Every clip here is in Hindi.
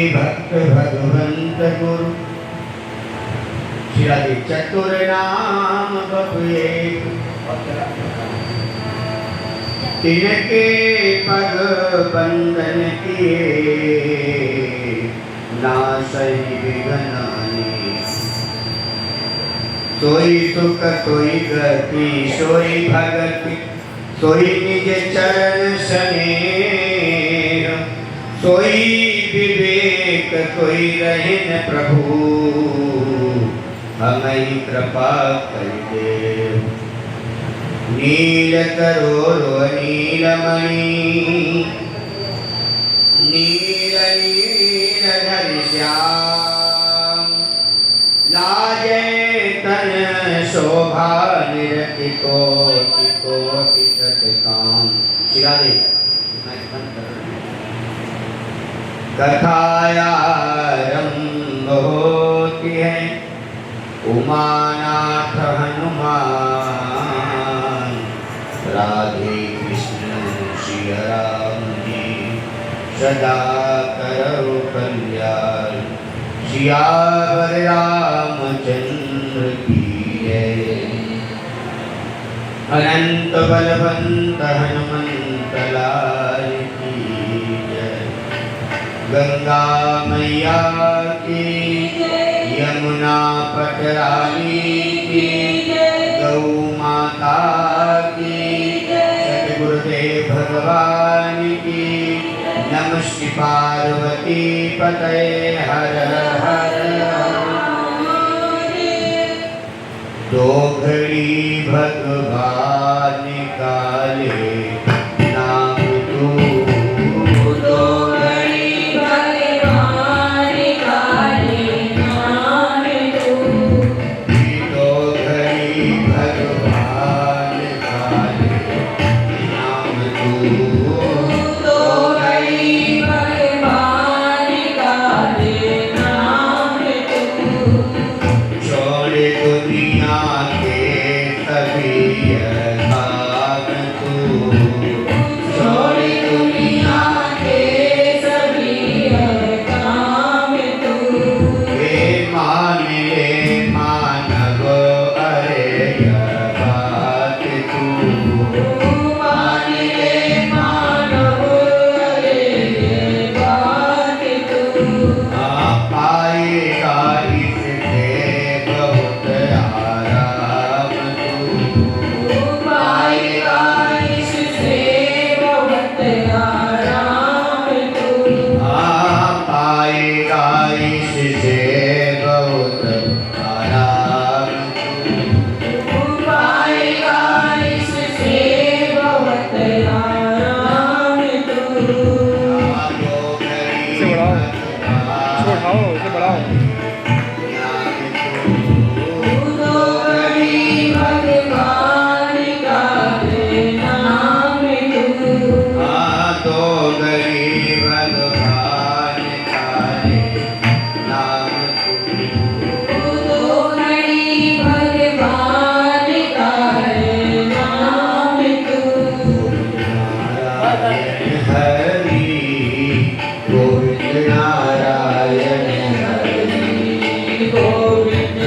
भक्त भगवंत गुरु श्री चतुर नाम बबुए तिनके पग बंधन किए नासहि विघ्नानि सोई सुख सोई गति सोई भगति सोई निज चरण स्नेह सोई विवेक कोई रहे न प्रभु हमें कृपा कर दे। नील करोरो नीलमणि नील नील धर श्याम लाजे तन शोभा निरति कोटि कोटि काम। श्री कथायारंभ होती है उमानाथ हनुमान राधे कृष्ण श्री राम जी सदा करो कल्याण। सियावर रामचंद्र की जय। अनंत बलवंत हनुमंत लाल की जय। गंगा मैया की यमुना पटरानी की गौ माता की सतगुरुदेव भगवान की नमः पार्वती पतये हर हर। दो घड़ी भगवान काले नाम तू गोविंद नारायण हरि गोविंद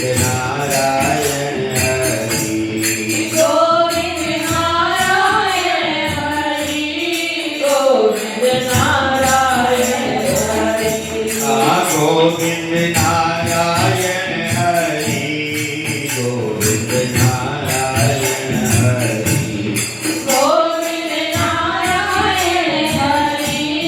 नारायण हरि गोविंद नारायण हरि गोविंद नारायण हरि गोविंद नारायण हरि गोविंद नारायण हरि गोविंद नारायण हरि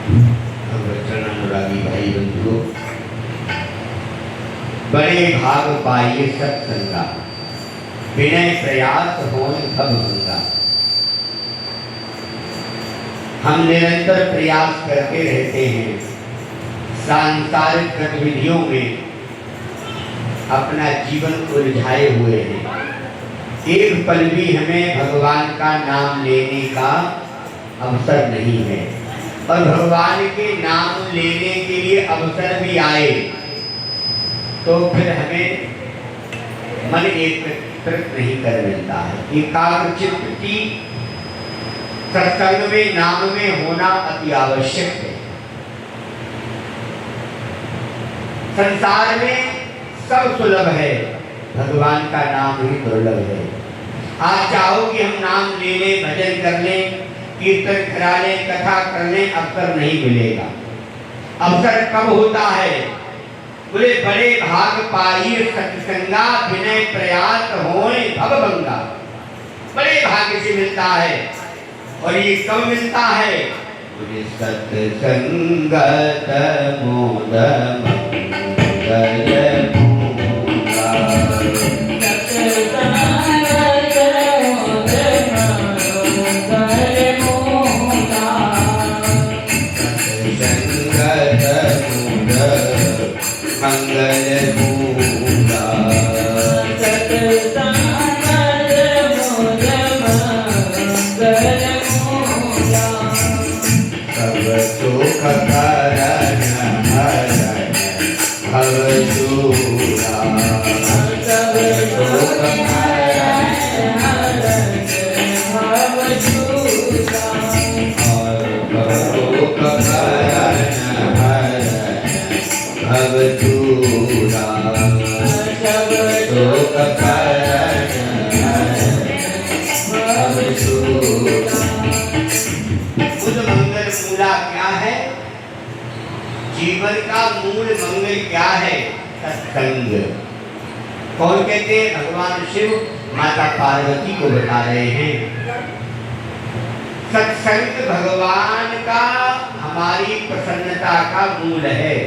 भगवचरण अनुरागी भाई बंधुओं, बड़े भाग पाइए सत्संगा, विनय प्रयास होय भव भंगा। हम निरंतर प्रयास करते रहते हैं, सांसारिक गतिविधियों में अपना जीवन उलझाए हुए हैं। एक पल भी हमें भगवान का नाम लेने का अवसर नहीं है, और भगवान के नाम लेने के लिए अवसर भी आए तो फिर हमें मन एकत्रित नहीं कर मिलता है। एकाग्रचित्त की सत्संग में, नाम में होना अति आवश्यक है। संसार में सब सुलभ है, भगवान का नाम ही दुर्लभ है। आज चाहो कि हम नाम ले लें, भजन कर लें, कीर्तन करा लें, कथा कर लें, अवसर नहीं मिलेगा। अवसर कब होता है? बोले बड़े भाग पाइए सत्संगा, विनय प्रयास होय भव भंगा। बड़े भाग्य से मिलता है, और ये कब मिलता है? बोले सत्संगत मोद मंगल मूला। मंगल मूला सब सुख करण हरण भव शूरा। सब सुख करण हरण भव शूरा। और सब सुख करण हरण भव शूरा। सब सुख करण भव शूरा। बुध मंगल मूला क्या है? जीवन का मूल मंगल क्या है? सत्संग। कौन कहते हैं? भगवान शिव माता पार्वती को बता रहे हैं। सत्संग भगवान का हमारी प्रसन्नता का मूल है,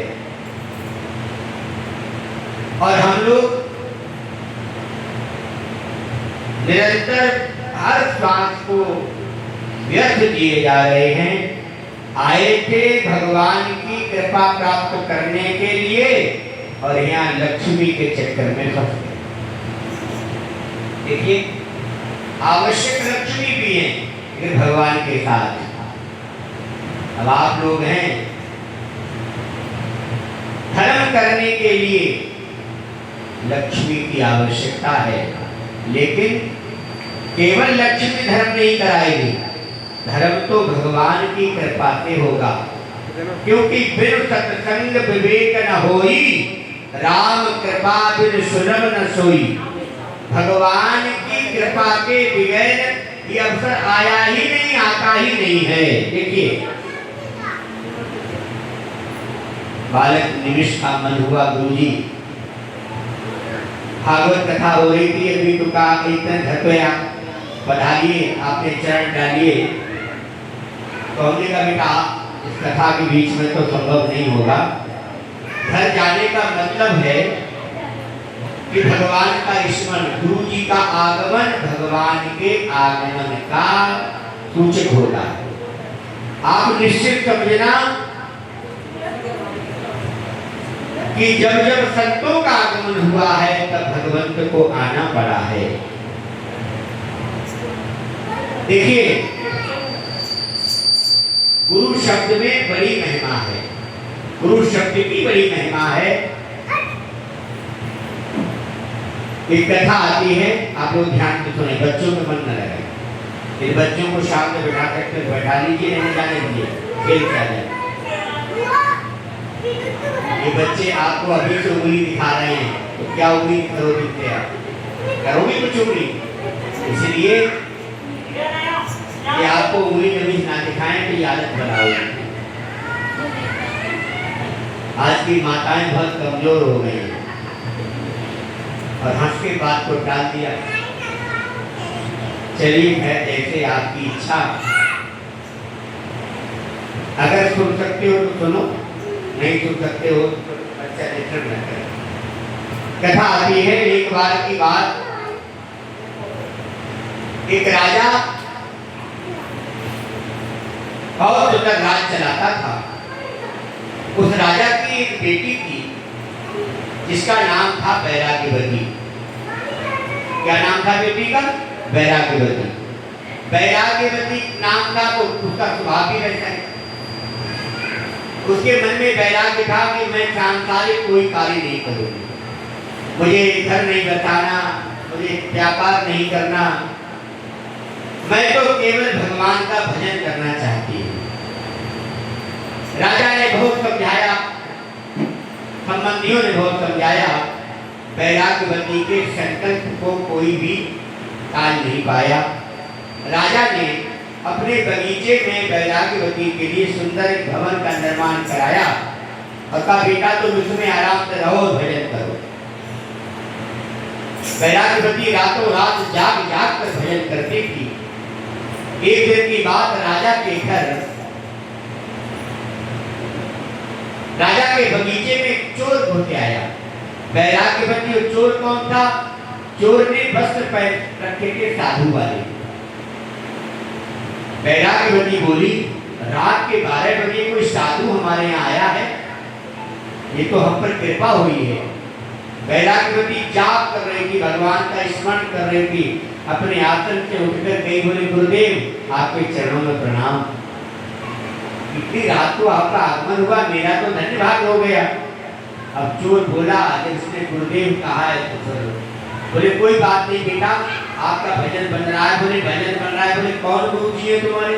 और हम लोग निरंतर हर श्वास को व्यर्थ दिए जा रहे हैं। आए थे भगवान की कृपा प्राप्त करने के लिए, और यहाँ लक्ष्मी के चक्कर में फंस गए। देखिए, आवश्यक लक्ष्मी भी है, लेकिन भगवान के साथ। अब आप लोग हैं, धर्म करने के लिए लक्ष्मी की आवश्यकता है, लेकिन केवल लक्ष्मी धर्म नहीं कराएगी। धर्म तो भगवान की कृपा से होगा, क्योंकि बिन सत्संग विवेक न होई, राम कृपा बिन सुलभ न सोई। भगवान की कृपा के बगैर ये अवसर आया ही नहीं, आता ही नहीं है। देखिए, बालक निमिष का मन हुआ, गुरुजी भागवत कथा हो रही थी, अभी तो का कीर्तन घर पे आप पधारिए, आपने चरण डालिए। तो हमने कहा बेटा इस कथा के बीच में तो संभव नहीं होगा। घर जाने का मतलब है कि भगवान का स्मरण, गुरु जी का आगमन भगवान के आगमन का सूचक होता है। आप निश्चित समझना कि जब जब संतों का आगमन हुआ है, तब भगवंत को आना पड़ा है। देखिए, गुरु शब्द में बड़ी महिमा है, गुरु शब्द की बड़ी महिमा है। एक कथा आती है, आप लोग ध्यान से सुने, बच्चों में मन न लगे। इन बच्चों को शाम में बैठा करके बैठा लीजिए, नहीं जाने दीजिए, खेल के आ जाए। ये बच्चे आपको अभी से उंगली दिखा रहे हैं, तो क्या उंगली करोगे? आप करोगे कुछ उंगली? इसलिए कि आपको उंगली कभी ना दिखाएं तो ये आदत बनाओगे। आज की माताएं बहुत कमजोर हो गई हैं, और हंस के बात को टाल दिया। चलिए है जैसे आपकी इच्छा। अगर सुन सकते हो तो सुनो, नहीं सुन सकते हो तो अच्छा डिस्टर्ब न करें। कथा आती है, एक बार की बात, एक राजा बहुत सुंदर राज चलाता था। उस राजा की एक बेटी थी जिसका नाम था बैराग्यवती। क्या नाम था बेटी का? बैराग्यवती। बैराग्यवती नाम था तो उसका स्वभाव भी वैसा है। उसके मन में वैराग्य था कि मैं सांसारिक कोई कार्य नहीं करूंगी, मुझे घर नहीं बसाना, मुझे व्यापार नहीं करना, मैं तो केवल भगवान का भजन करना चाहती हूँ। राजा ने बहुत समझाया, संबंधियों ने बहुत समझाया, बैराग्यवती के संकल्प को कोई भी टाल नहीं पाया। राजा ने अपने बगीचे में बैराग्यवती के लिए सुंदर एक भवन का निर्माण कराया और कहा, बेटा तुम इसमें आराम से रहो और भजन करो। बैराग्यवती रातों रात जाग जाग कर भजन करती थी। एक दिन की बात, राजा के बगीचे में चोर घुस आया। बैराग्यवती, और चोर कौन था? चोर ने वस्त्र पहन रखे थे साधु वाले। बैराग्यवती बोली, रात के 12 बजे कोई साधु हमारे यहाँ आया है, ये तो हम पर कृपा हुई है। बैराग्यवती जाप कर रही थी, भगवान का स्मरण कर रही थी। अपने आसन से उठकर गई, बोले, गुरुदेव आपके चरणों में प्रणाम। इतनी रात को आपका आगमन हुआ, मेरा तो धन्य भाग हो गया। अब चोर बोला, जब उसने गुरुदेव कहा है तो चलो। बोले, कोई बात नहीं बेटा, आपका भजन बन रहा है। बोले, भजन बन रहा है? बोले, कौन गुरु जी है तुम्हारे?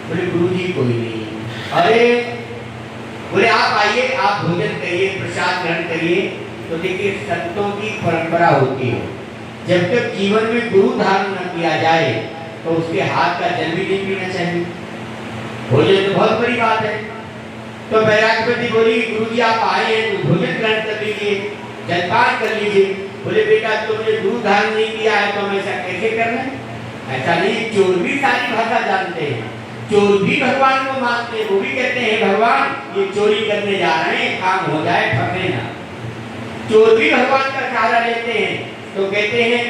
बोले, गुरु जी कोई नहीं। अरे, बोले, आप आइए, आप भोजन करिए, प्रसाद ग्रहण करिए। तो देखिए, संतों की परंपरा होती है, जब तक जीवन में गुरु धारण न किया जाए तो उसके हाथ का जल भी नहीं पीना चाहिए। भोजन तो बहुत बड़ी बात है। तो बैराग्यवती बोली, गुरुजी आप आए हैं तो भोजन ग्रहण कर लीजिए, जलपान कर लीजिए। बोले, बेटा तुमने गुरु धारण नहीं किया है तो हम ऐसा कैसे करना है? ऐसा नहीं, चोर भी सारी भाषा जानते हैं, चोर भी भगवान को मानते हैं। वो भी कहते हैं, भगवान ये चोरी करने जा रहे हैं, काम हो जाए, ठगे ना। चोर भी भगवान का सहारा लेते हैं। तो कहते हैं,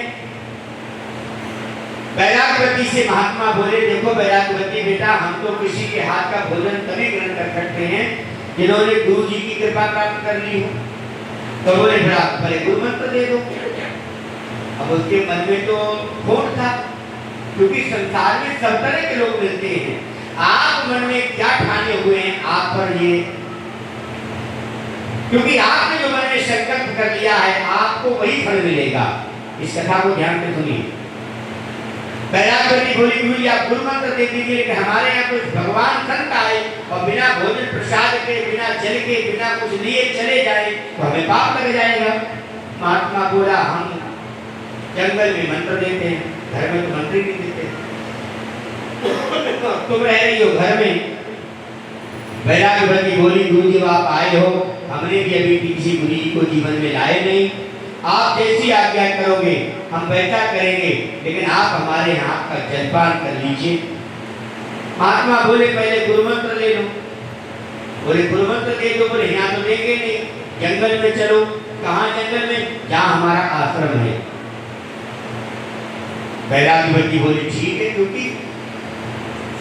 बैराग्यवती से महात्मा बोले, देखो बैराग्यवती बेटा, हम तो किसी के हाथ का भोजन तभी ग्रहण कर सकते हैं जिन्होंने गुरु जी की कृपा प्राप्त कर ली हो। तो बोले, पहले गुरु मंत्र दे दो। अब उसके मन में तो खोट था, क्योंकि संसार में सब तरह के लोग मिलते हैं। आप मन में क्या ठाने हुए हैं आप पर ये, क्योंकि आपने जो मन में संकल्प कर लिया है आपको वही फल मिलेगा। इस कथा को ध्यान से सुनिए। बैराग्यवती बोली, गुरु जी आप गुरु मंत्र दे दीजिए कि हमारे यहाँ कुछ भगवान संत आए और बिना भोजन प्रसाद के, बिना जल के, बिना कुछ लिए चले जाए तो हमें पाप लग जाएगा। महात्मा बोला, हम जंगल में मंत्र देते हैं, घर में तो मंत्र ही नहीं देते। तुम रह रही हो घर में। बैराग्यवती बोली, गुरु जी आप आए हो, हमने भी अभी किसी गुरु जी को जीवन में लाए नहीं, आप जैसी आज्ञा करोगे हम वैसा करेंगे, लेकिन आप हमारे हाथ का जलपान कर लीजिए। महात्मा बोले, पहले गुरु मंत्र ले लो। बोले, गुरु मंत्र दे दो। बोले, यहाँ तो देंगे नहीं, जंगल में चलो। कहाँ जंगल में? जहाँ हमारा आश्रम है। बैराग्यवती बोली, ठीक है, क्योंकि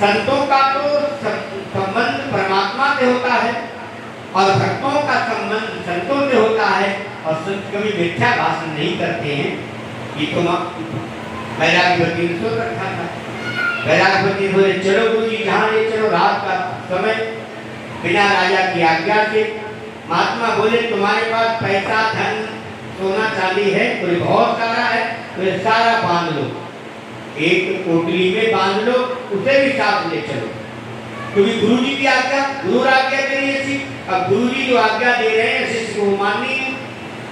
संतों का तो संबंध परमात्मा से होता है और भक्तों का संबंध संतों से होता है, और संत कभी मिथ्या भाषण नहीं करते हैं। ये तो बैराग्यवती ने सोच रखा था। बैराग्यवती बोले, चलो गुरु जी जहाँ ले चलो। रात का समय, बिना राजा की आज्ञा से। महात्मा बोले, तुम्हारे पास पैसा, धन, सोना चांदी है? बोले, बहुत सारा है। तो सारा बांध लो, एक कोटली में बांध लो, उसे भी साथ ले चलो, क्योंकि गुरु जी की आज्ञा, गुरु आज्ञा दे रही है। अब गुरु जी जो आज्ञा दे रहे हैं शिष्य को माननी है,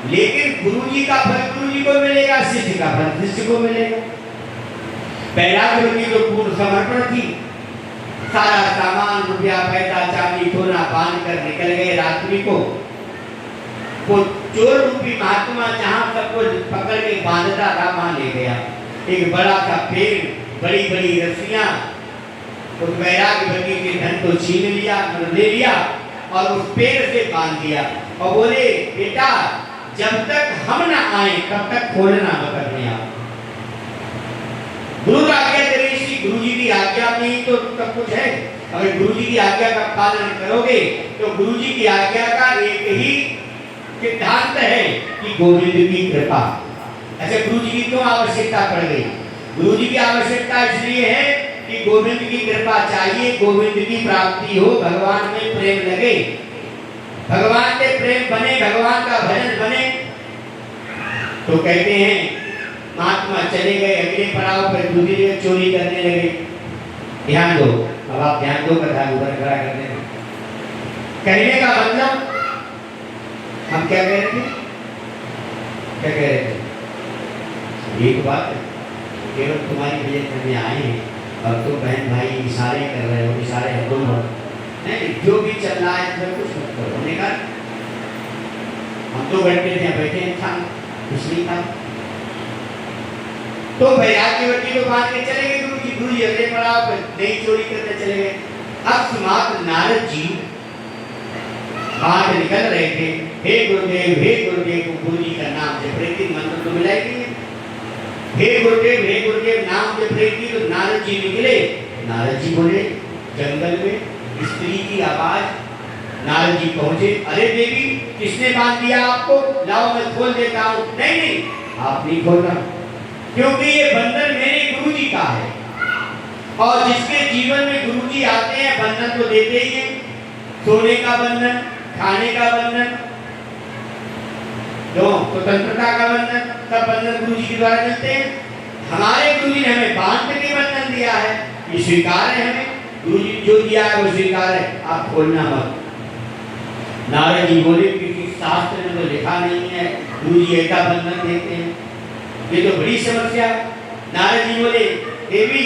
लेकिन गुरु जी का फल गुरु जी को मिलेगा, शिष्य का फल शिष्य को मिलेगा। बैराग्यवती जो पूर्ण समर्पण थी, सारा सामान, रुपया, पैसा, चांदी, सोना बांध कर निकल गए रात्रि को। वो चोर रूपी महात्मा जहाँ सबको पकड़ के बांधता था वहां ले गया। एक बड़ा सा पेड़, बड़ी बड़ी रस्सियां, उस वैराग्यवती के धन को छीन लिया, ले लिया और उस पेड़ से बांध दिया और बोले बेटा जब तक हम ना आए तब तक खोलना मत अपने आप। गुरु आज्ञा तेरी, गुरु जी की आज्ञा नहीं तो सब कुछ है। अगर गुरु जी की आज्ञा का पालन करोगे तो गुरु जी की आज्ञा का एक ही सिद्धांत है कि गोविंद की कृपा। ऐसे गुरु जी की क्यों आवश्यकता पड़ गई? गुरु जी की आवश्यकता इसलिए है कि गोविंद की कृपा चाहिए, गोविंद की प्राप्ति हो, भगवान में प्रेम लगे, भगवान से प्रेम बने, भगवान का भजन बने। तो कहते हैं महात्मा चले गए अगले पड़ाव पर, दूसरी जगह चोरी करने लगे। ध्यान दो, अब आप ध्यान दो, कथा ऊपर खड़ा कर देना। कहने का मतलब हम क्या कह रहे थे, क्या कह रहे थे? एक बात है, केवल तुम्हारी वजह से में आए हैं और तुम बहन भाई इशारे कर रहे हो, इशारे तुम नहीं, जो भी चल रहा है तो कुछ मत करो। हमने कहा हम 2 घंटे से बैठे हैं, था कुछ नहीं था। तो वैराग्यवती को बांध के चले गए गुरु जी अगले पड़ाव पर नई चोरी करने चले गए। अब समाप्त नारद जी बाहर निकल रहे थे, हे गुरुदेव गुरु जी का नाम जप रहे थे, मंत्र तो मिला ही नहीं। हे गुरुदेव नाम जप रही थी तो नारद जी निकले। नारद जी बोले जंगल में स्त्री की आवाज। नारद जी पहुंचे, अरे देवी किसने बांध दिया आपको? लाओ मैं खोल देता हूँ। नहीं आप नहीं खोलना, क्योंकि ये बंधन मेरे गुरु जी का है और जिसके जीवन में गुरु जी आते हैं बंधन तो देते ही हैं। सोने का बंधन, खाने का बंधन, जो स्वतंत्रता का बंधन, सब बंधन गुरु जी के द्वारा मिलते हैं। हमारे गुरु जी ने हमें बांध के बंधन दिया है, ये स्वीकार है हमें। गुरु जी जो दिया है वो स्वीकार है, आप खोलना मत। नारद जी बोले क्योंकि शास्त्र में तो लिखा नहीं है गुरु जी ऐसा बंधन देते हैं, ये तो बड़ी समस्या। नारद जी बोले देवी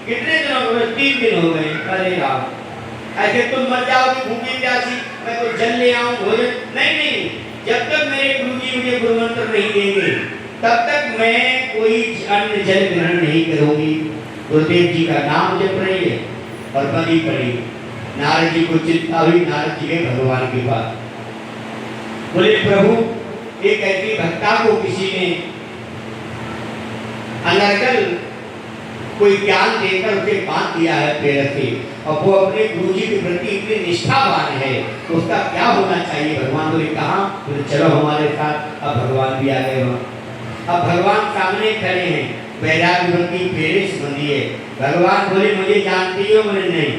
कितने दिनों हो गए? 3 दिन हो गए। अरे राम, ऐसे तुम मर जाओगे भूखी प्यासी, मैं तो जल ले आऊं भोजन? नहीं, जब तक मेरे गुरु जी मुझे गुरु मंत्र नहीं देंगे तब तक मैं कोई अन्न जल ग्रहण नहीं करूंगी। गुरुदेव जी का नाम जप रही है और बनी पड़ी। नारद जी को चिंता हुई, नारद जी गए भगवान के पास। बोले प्रभु एक ऐसी भक्ता को किसी ने अनर्गल कोई ज्ञान देकर उसे बांध दिया है पेड़ से और वो अपने गुरु जी के प्रति इतनी निष्ठावान है, तो उसका क्या होना चाहिए? भगवान बोले कहाँ? बोले चलो हमारे साथ। अब भगवान भी आ गए वहाँ। अब भगवान सामने खड़े हैं, वैराग्यवती पेड़ से बंधी है। भगवान बोले मुझे जानती हो? बोले नहीं,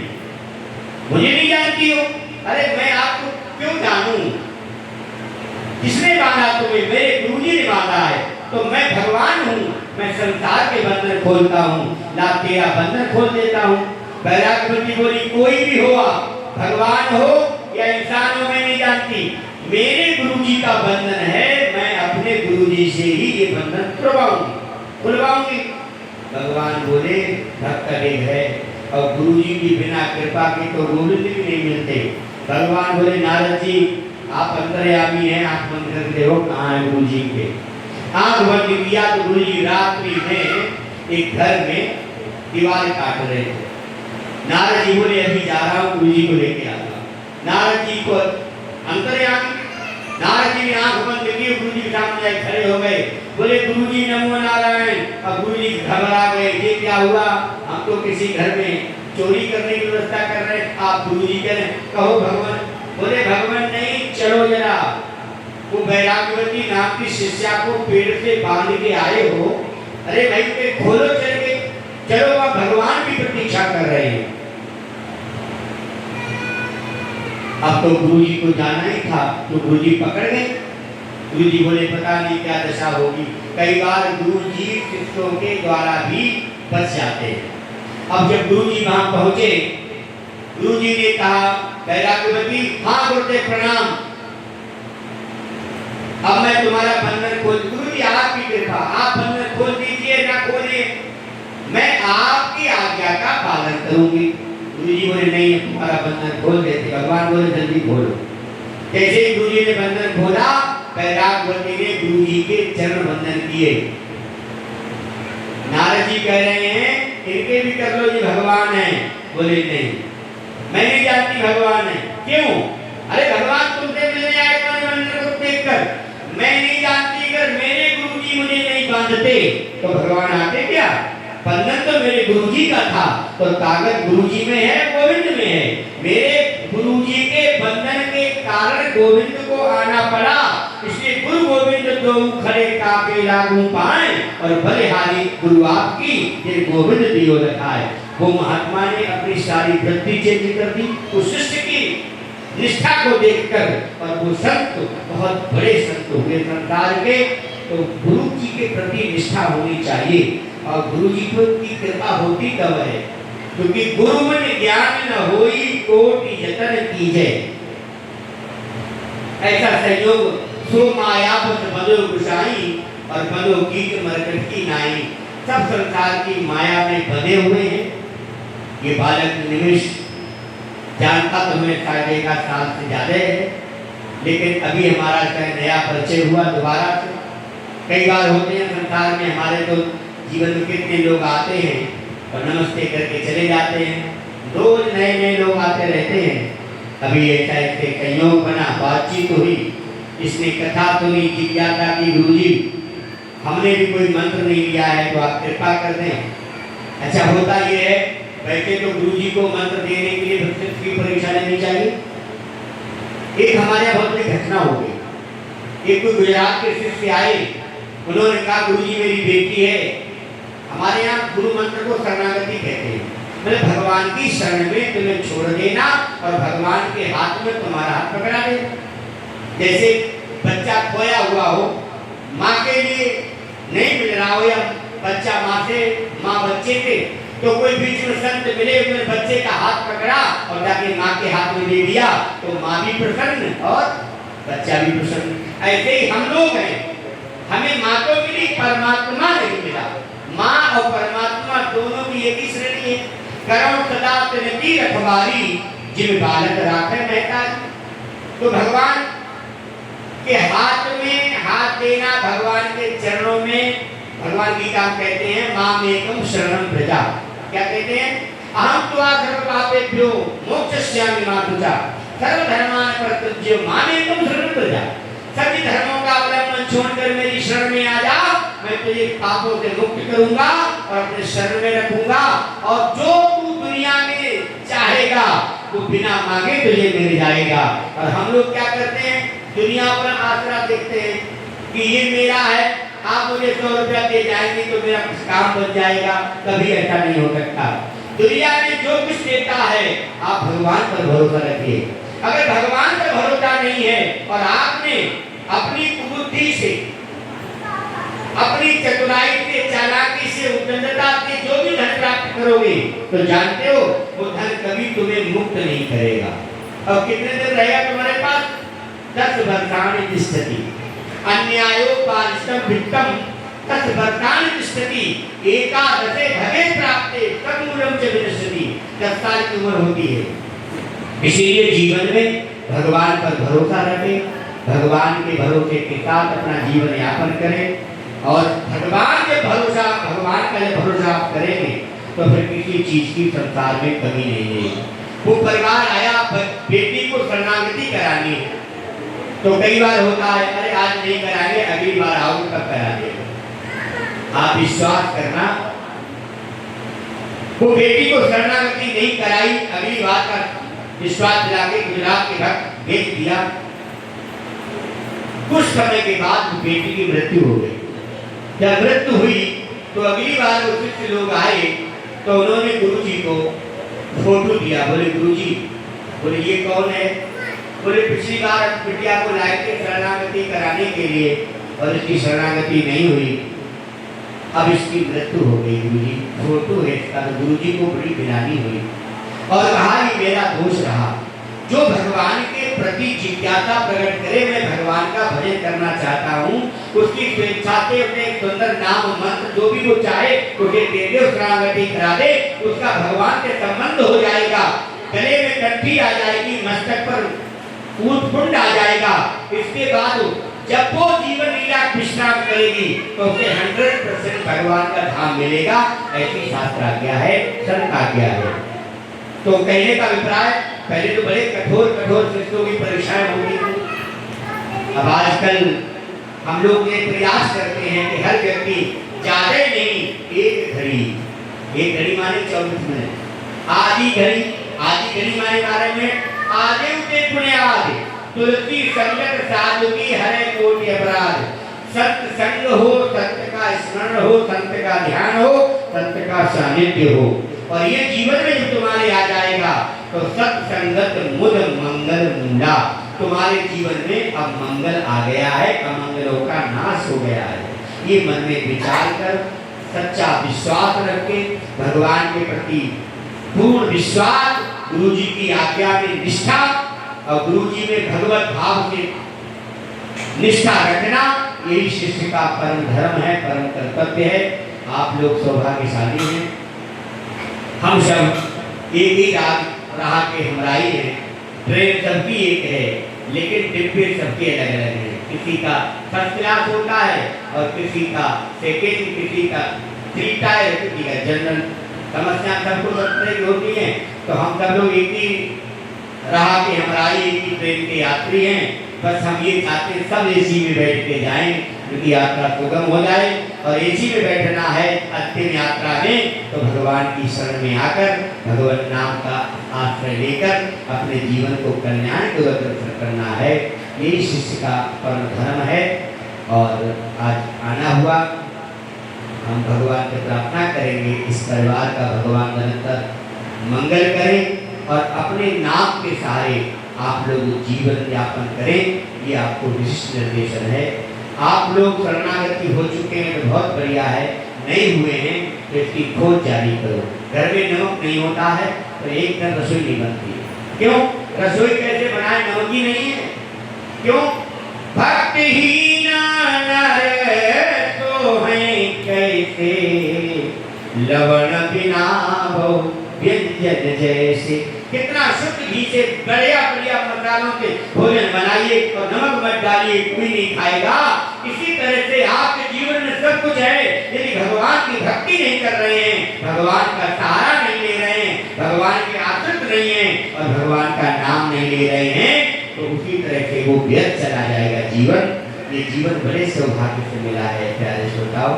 मुझे नहीं जानती हो। अरे मैं आपको क्यों जानूं? किसने बांधा तुम्हें? मेरे गुरु जी ने बांधा है। तो मैं भगवान हूँ, मैं संसार के बंधन खोलता हूँ, ना तेरा बंधन खोल देता हूँ। वैराग्यवती बोली कोई भी हो आप, भगवान हो या इंसान हो, मैं नहीं जानती, मेरे गुरु जी का बंधन है, मैं अपने गुरु जी से ही ये बंधन खुलवाऊंगी। भगवान बोले भक्त एक है और गुरु जी की बिना कृपा के तो गोविंद भी नहीं मिलते। भगवान बोले नारद जी आप अंतर्यामी हैं, आप बंद करते हो, कहाँ है गुरु जी के? आंख बंद किया तो गुरु जी रात्रि में एक घर में दीवार काट रहे थे। नारद जी बोले अभी जा रहा हूँ, गुरु जी को लेके आता हूँ। नारद जी को अंतर्यामी, नारद जी ने आंख बंद की, गुरु जी के सामने खड़े हो गए। बोले गुरु जी नमो नारायण। अब गुरु जी घबरा गए, ये क्या हुआ? हम तो किसी घर में चोरी करने की व्यवस्था कर रहे हैं, आप गुरु जी कह रहे हैं, कहो भगवान। बोले भगवान नहीं, चलो जरा। वो वैराग्यवती नाम की शिष्या को पेड़ से बांध के आए हो, अरे भाई पे खोलो चल के, चलो वह भगवान की प्रतीक्षा कर रहे हैं। अब तो गुरु जी को जाना ही था, तो गुरु जी पकड़ गए। गुरु जी बोले पता नहीं क्या दशा होगी। कई बार गुरु जी शिष्यों के द्वारा भी बच जाते हैं। अब जब गुरु जी वहां पहुंचे, गुरु जी ने कहा वैराग्यवती हाँ गुरुदेव प्रणाम, अब मैं तुम्हारा बंधन खोल। गुरु जी आपकी कृपा, आप बंधन खोल दीजिए ना खोलिए, मैं आपकी आज्ञा का पालन करूंगी। गुरु जी बोले नहीं, तुम्हारा बंधन खोल देते। भगवान बोले जल्दी खोलो। जैसे ही गुरु जी ने बंधन खोला, वैराग्यवती ने गुरु जी के चरण बंधन किए। नारद जी कह रहे हैं इनके भी कर लो, ये भगवान है। बोले नहीं, मैं नहीं जानती भगवान है। क्यों? अरे भगवान तुमसे मिलने आए तुम्हारे मंदिर को देखकर। मैं नहीं जानती, अगर मेरे गुरुजी मुझे नहीं बांधते तो भगवान आते क्या? बंधन तो मेरे गुरुजी का था, तो ताकत गुरुजी में है, गोविंद में है। मेरे गुरुजी के बंधन के कारण गोविंद को आना पड़ा, इसलिए गुरु गोविंद दो खड़े काके लागू पाए, और भले हाली गुरु आपकी ये गोविंद दियो रखाए। वो महात्मा ने अपनी सारी वृत्ति चेंज कर दी उस शिष्य की निष्ठा को देखकर, और वो संत बहुत बड़े संत हुए संसार के। तो गुरु जी के प्रति निष्ठा होनी चाहिए, और गुरु जी की कृपा होती तब है, क्योंकि गुरु मन ज्ञान न होई कोटि यतन कीजे। ऐसा संयोग सो मायावत बनो गुसाई, और बनो कीट मरकट की नाई। सब संसार की माया में बंधे हुए हैं। ये बालक निमिष जानता तो हमें शायद 1 साल से ज्यादा है, लेकिन अभी हमारा नया परिचय हुआ दोबारा से। कई बार होते हैं संसार में, हमारे तो जीवन में कितने लोग आते हैं और नमस्ते करके चले जाते हैं, रोज नए नए लोग आते रहते हैं। अभी ऐसा ऐसे संयोग बना, बातचीत हुई, इसने कथा सुनी, जिज्ञासा की, गुरुजी हमने भी कोई मंत्र नहीं लिया है तो आप कृपा कर दें। अच्छा होता ये है, वैसे तो गुरुजी को मंत्र देने के लिए भक्त की परीक्षा लेनी चाहिए। एक हमारे यहाँ बहुत बड़ी घटना हो गई। एक कोई गुजरात के शिष्य आए, उन्होंने कहा गुरुजी मेरी बेटी है। हमारे यहाँ गुरु मंत्र को शरणागति कहते हैं, मतलब भगवान की शरण में तुम्हें छोड़ देना और भगवान के हाथ में तुम्हारा हाथ पकड़ा देना। जैसे बच्चा खोया हुआ हो, माँ के लिए नहीं मिल रहा हो, या बच्चा माँ बच्चे के, तो कोई बीच में संत मिले, उसने बच्चे का हाथ पकड़ा और जाके माँ के हाथ में दे दिया, तो माँ भी प्रसन्न और बच्चा भी प्रसन्न। ऐसे ही हम लोग हैं, हमें माँ तो मिली, परमात्मा नहीं मिला। माँ और परमात्मा दोनों की एक ही श्रेणी है। करो सदा तिनकी रखवारी, जिन बालक राखे महतारी। तो भगवान के हाथ में हाथ देना, भगवान के चरणों में, भगवान गीता कहते हैं मामेकम शरणं व्रजा। क्या कहते हैं? अहं त्वा सर्वपापेभ्यो मोक्षयिष्यामि मा शुचा, सर्वधर्मान् परित्यज्य मामेकम शरणं व्रजा। सभी धर्मों का अवलंबन छोड़कर मेरी शरण में आ जा, मैं तुझे पापों से मुक्त करूंगा और अपने शरण में रखूंगा, और जो तू दुनिया में चाहेगा वो बिना मांगे तुझे मिल जाएगा। और हम लोग क्या करते हैं? दुनिया पर आसरा देखते हैं कि ये मेरा है, आप मुझे 100 रुपया दे जाएंगे तो मेरा कुछ काम बन जाएगा। कभी ऐसा नहीं हो सकता। दुनिया में जो कुछ देता है, आप भगवान पर भरोसा रखिए। अगर भगवान पर भरोसा नहीं है और आपने अपनी बुद्धि से, अपनी चतुराई से, चालाकी से, उद्दंडता से जो भी धन प्राप्त करोगे, तो जानते हो वो धन कभी तुम्हें मुक्त नहीं करेगा। और कितने दिन रहेगा तुम्हारे पास? 10 वर्षाणि तिष्ठति, अन्यायोपारिष्टं वित्तम 10 वर्षाणि तिष्ठति, एकादशे भगे प्राप्ते तन्मूलं च विनश्यति। 10 साल की उम्र होती है। इसीलिए जीवन में भगवान पर भरोसा रखें, भगवान के भरोसे के साथ अपना जीवन यापन करें, और भगवान का जब भरोसा आप करेंगे तो फिर किसी चीज की संसार में कमी नहीं है। वो परिवार आया, बेटी को शरणागति करानी है, तो कई बार होता है अरे आज नहीं कराएंगे, अगली बार आओगे तब करा देंगे। आप विश्वास करना, वो बेटी को शरणागति नहीं कराई, अगली बार का विश्वास दिला के गुजरात के भक्त भेज दिया। कुछ समय के बाद बेटी की मृत्यु हो गई। जब मृत्यु हुई तो अगली बार वो शिष्य लोग आए, तो उन्होंने गुरुजी को फोटो दिया। बोले गुरुजी, बोले ये कौन है? बोले पिछली बार बिटिया को लाए थे शरणागति कराने के लिए और इसकी शरणागति नहीं हुई, अब इसकी मृत्यु हो गई। गुरुजी फोटो है इसका। तो गुरुजी को बड़ी गिलानी हुई और कहा ये मेरा दोष रहा। जो भगवान के प्रति जिज्ञासा प्रकट करे, मैं भगवान का भजन करना चाहता हूँ, उसकी स्वेच्छा से अपने सुंदर नाम मंत्र जो भी वो चाहे उसे दे दे, शरणागति करा दे, उसका भगवान से संबंध हो जाएगा, गले में कंठी आ जाएगी, मस्तक पर ऊंट पुंड आ जाएगा। इसके बाद जब वो जीवन लीला विश्राम करेगी तो उसे 100% भगवान का धाम मिलेगा, ऐसी शास्त्र आज्ञा है, संत आज्ञा है। तो कहने का अभिप्राय, पहले तो बड़े कठोर कठोर शिष्यों की परीक्षाएं होती थी, अब आजकल हम लोग ये प्रयास करते हैं कि हर व्यक्ति ज्यादा नहीं एक घड़ी माने 24 मिनट, आधी घड़ी माने 12 मिनट, आधे उठे पुण्य आधे, तुलसी संगत साधु की हरे कोटि अपराध, सत्य संग हो, सत्य का स्मरण हो, संत का ध्यान हो, संत का सानिध्य हो, और ये जीवन में जो तुम्हारे आ जाएगा तो सत्संगत मुद मंगल मुंडा, तुम्हारे जीवन में अब मंगल आ गया है, अमंगलों का नाश हो गया है। ये मन में विचार कर सच्चा विश्वास रख के भगवान के प्रति पूर्ण विश्वास, गुरु जी की आज्ञा में निष्ठा और गुरु जी में भगवत भाव से निष्ठा रखना, यही शिष्य का परम धर्म है, परम कर्तव्य है। आप लोग सौभाग्यशाली हैं, हम सब एक ही राह के हमराही हैं, ट्रेन सबकी एक है लेकिन डिब्बे सबके अलग अलग हैं। किसी का फर्स्ट क्लास होता है और किसी का सेकेंड, किसी का 3 टायर, किसी का जनरल। समस्या सबको सब तरह की होती हैं, तो हम सब लोग एक ही राह के हमराही, एक ही ट्रेन के यात्री हैं। बस हम ये चाहते हैं सब एसी में बैठ के जाएं, क्योंकि यात्रा सुगम हो जाए। और एसी में बैठना है अंतिम यात्रा में तो भगवान की शरण में आकर भगवान नाम का आश्रय लेकर अपने जीवन को कल्याण को अग्रसर करना है, यही शिष्य का परम धर्म है। और आज आना हुआ, हम भगवान से प्रार्थना करेंगे इस परिवार का भगवान निरंतर मंगल करें और अपने नाम के सहारे आप लोग जीवन यापन करें, ये आपको विशिष्ट निर्देशन है। आप लोग शरणागति हो चुके हैं तो बहुत बढ़िया है, नहीं हुए हैं तो इसकी खोज जारी करो। घर में नमक नहीं होता है तो एक दिन रसोई नहीं बनती है। क्यों? रसोई कैसे बनाए, नमक ही नहीं है। क्यों? भक्तिहीन नर तो हैं कैसे, लवण बिना बहु व्यंजन जैसे। कितना शुद्ध घी से बढ़िया बढ़िया मसालों से भोजन बनाइए और नमक मत डालिए, कोई नहीं खाएगा। इसी तरह से आपके जीवन में सब कुछ है, यदि भगवान की भक्ति नहीं कर रहे हैं, भगवान का सहारा नहीं ले रहे हैं, भगवान के आश्रित नहीं है और भगवान का नाम नहीं ले रहे हैं, तो उसी तरह से वो व्यर्थ चला जाएगा जीवन। ये जीवन बड़े सौभाग्य से मिला है प्यारे श्रोताओ,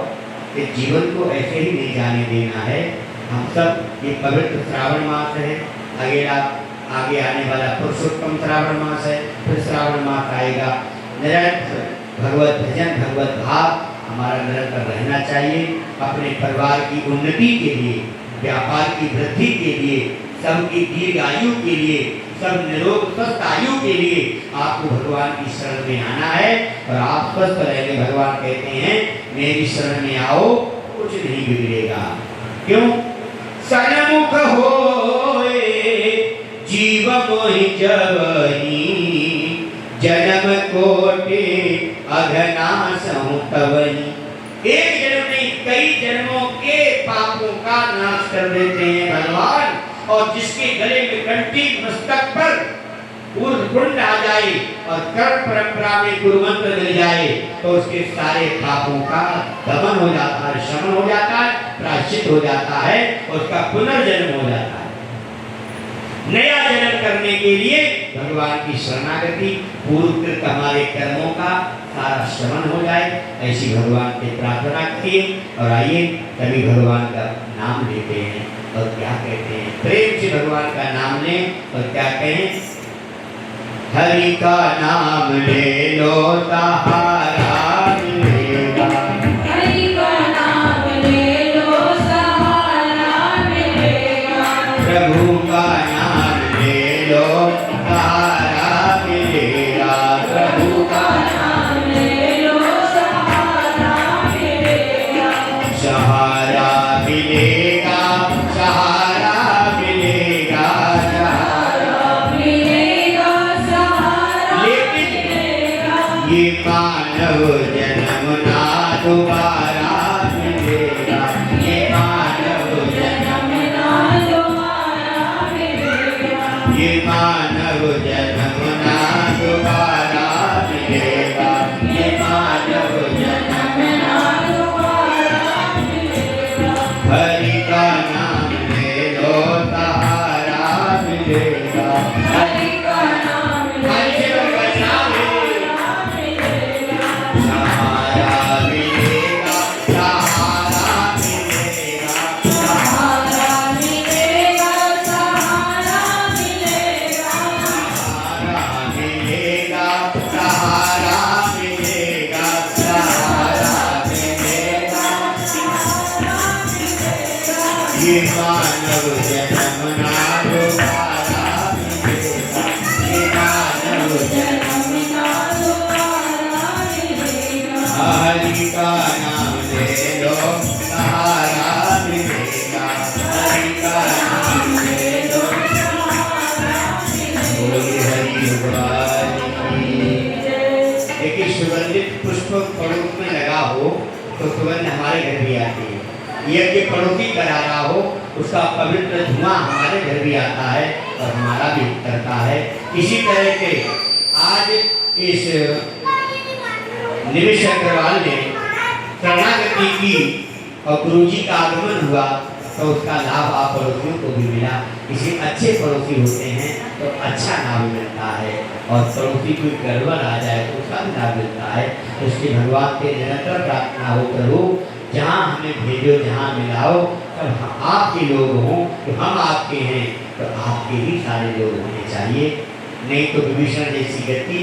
इस जीवन को ऐसे ही नहीं जाने देना है। हम सब ये पवित्र श्रावण मास है, आगे आने वाला पुरुषोत्तम श्रावण मास है, फिर श्रावण मास आएगा। निरंतर भगवत भजन, भगवत भाव हमारा निरंतर रहना चाहिए। अपने परिवार की उन्नति के लिए, व्यापार की वृद्धि के लिए, सबकी दीर्घ आयु के लिए, सब निरोग स्वस्थ आयु के लिए आपको भगवान की शरण में आना है। और आप स्वस्थ रहेंगे, भगवान कहते हैं मेरी शरण में आओ कुछ नहीं बिगड़ेगा। क्यों? सन्मुख होए जीव मोहि जवनी, जन्म कोटि अघनासहु तवनी। एक जन्म नहीं, कई जन्मों के पापों का नाश कर देते हैं भगवान। और जिसके गले में कंठी, मस्तक पर ऊर्ध्वपुंड आ जाए और कर्ण परंपरा में गुरु मंत्र मिल जाए तो उसके सारे पापों का दमन हो जाता है, शमन हो जाता है, प्रायश्चित हो जाता है, उसका पुनर्जन्म हो जाता है। नया जन्म करने के लिए भगवान की शरणागति, पूर्वकृत हमारे कर्मों का सारा शमन हो जाए, ऐसी भगवान से प्रार्थना करिए। और आइए तभी भगवान का नाम लेते हैं और क्या कहते हैं, प्रेम से भगवान का नाम लें और क्या कहें, हरि का नाम ले लो सहारा मिलेगा, हरि का नाम ले लो सहारा मिलेगा, प्रभु का नाम ले लो सहारा मिलेगा, प्रभु का नाम ले लो सहारा मिलेगा, सहारा मिलेगा, सहारा मिलेगा, सहारा मिलेगा, सहारा मिलेगा। ये मानव जन्म ना दोबारा मिलेगा, ये मानव जन्म ना दोबारा मिलेगा, ये मानव जन्म ना दोबारा मिलेगा, ये सहारा मिलेगा, सहारा मिलेगा। ये मानव जन्म ना दोबारा मिलेगा, ये मानव जन्म ना दोबारा मिलेगा। हरि का नाम ले लो, सहारा मिलेगा, हरि का नाम ले लो। बोले हरि भगवान की। देखिए, सुगंधित पुष्प पड़ोस में लगा हो तो सुगंध हमारे घर भी आती है। यज्ञ पड़ोसी करा रहा हो, उसका पवित्र धुआं हमारे घर भी आता है और हमारा भी करता है। इसी तरह से आज इस निमिष अग्रवाल ने शरणागति की और गुरु जी का आगमन हुआ तो उसका लाभ आप पड़ोसियों को भी मिला। किसी अच्छे पड़ोसी होते हैं तो अच्छा लाभ मिलता है, और पड़ोसी कोई गड़बड़ आ जाए तो उसका भी लाभ मिलता है। तो इसलिए भगवान से निरंतर प्रार्थना हो, प्रभु जहाँ हमें भेजो, जहाँ मिलाओ, तब आपके लोग हों, तो हम आपके हैं तो आपके ही सारे लोग होने चाहिए। नहीं तो विभीषण जैसी गति,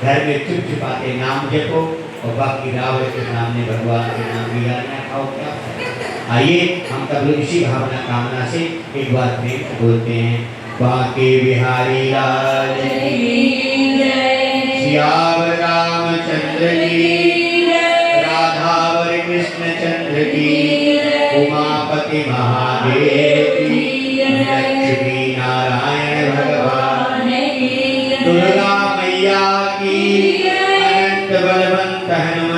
घर में चुप चुपाते नाम जपो और बाकी रावण के सामने भगवान के नाम लिया खाओ, क्या आइए हम सब लोग इसी भावना कामना से एक बार प्रेम से बोलते हैं। बाके बिहारी लाल सियावर रामचंद्र की, राधावर कृष्ण चंद्र की, उमापति महादेव की, लक्ष्मी नारायण भगवान की, दुर्गा मैया की, अनंत बलवंत हनुमान